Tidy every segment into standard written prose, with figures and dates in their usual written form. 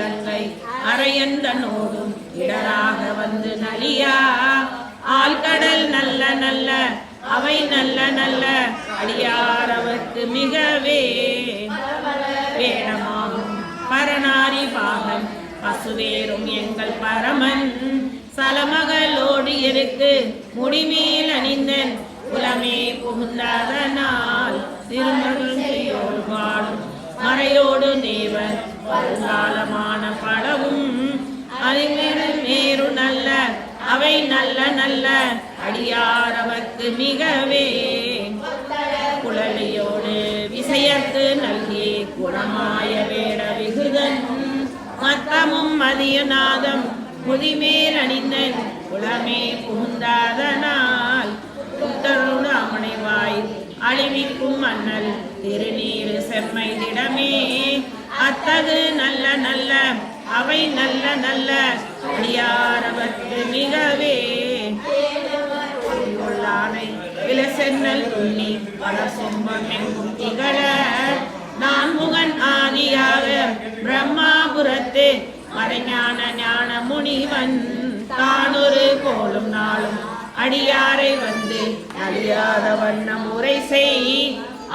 கங்கை அரையந்தனோடும் இடராக வந்து நலியா ஆழ்கடல் நல்ல நல்ல அவை நல்ல நல்ல அடியாரவர்க்கு மிகவே வேடமாகும் பரநாரி பாகன் பசுவேறும் எங்கள் பரமன் சலமகளோடு இருக்கு முடிமேல் அணிந்தன் குலமே புகுந்ததனால் திருமகள் வாழும் மறையோடு தேவர் வருங்காலமான படவும் அறிஞரு நல்ல அவை நல்ல நல்ல அடியாரவர்க்கு மிகவே குழலியோடு விசையத்து நல்கி குணமாய வேட விகுதன் மத்தமும் மதியநாதம் முதிமேல் அணிந்தன் குலமே புகுந்ததனால் புத்தருடு அமனைவாய் அழிவிக்கும் மன்னல் திருநீரு செம்மை திடமே அத்தகு நல்ல நல்ல அவை நல்ல நல்ல அடியாரவர்க்கு மிகவே உள்ளானை விலசென்னல் துண்ணி பல சொம்பம் எங்கும் திகழ நான் முகன் ஆதியாக பிரம்மாபுரத்து மறைஞான ஞான முனிவன் தானொரு கோலும் நாளும் அடியாரை வந்து அழியாத வண்ணம் உரை செய்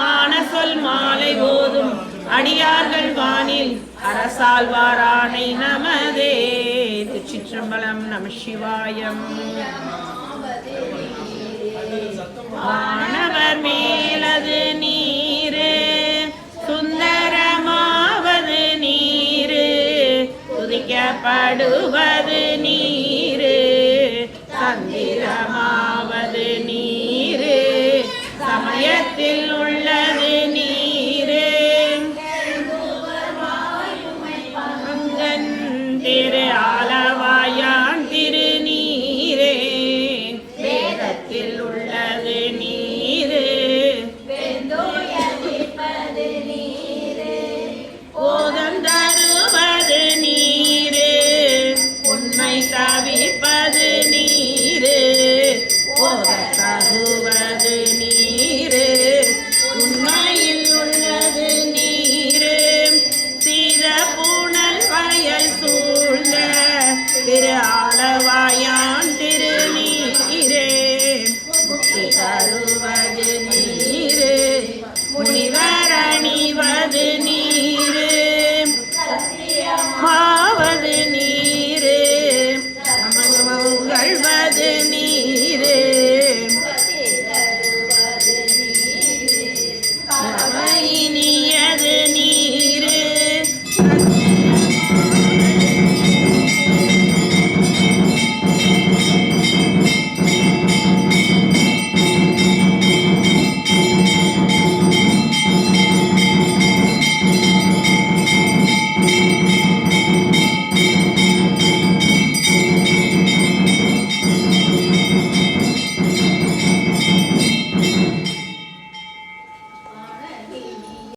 ஆன சொல் மாலை போதும் அடியார்கள் வானில் அரசாழ்வாரானை நமதே. திருச்சிற்றம்பலம். நம சிவாயம். வானவர் மேலது நீரு சுந்தரமாவது நீரு துதிக்கப்படுவது நீரு சந்திரமாவது நீரு சமயத்தில் உள்ள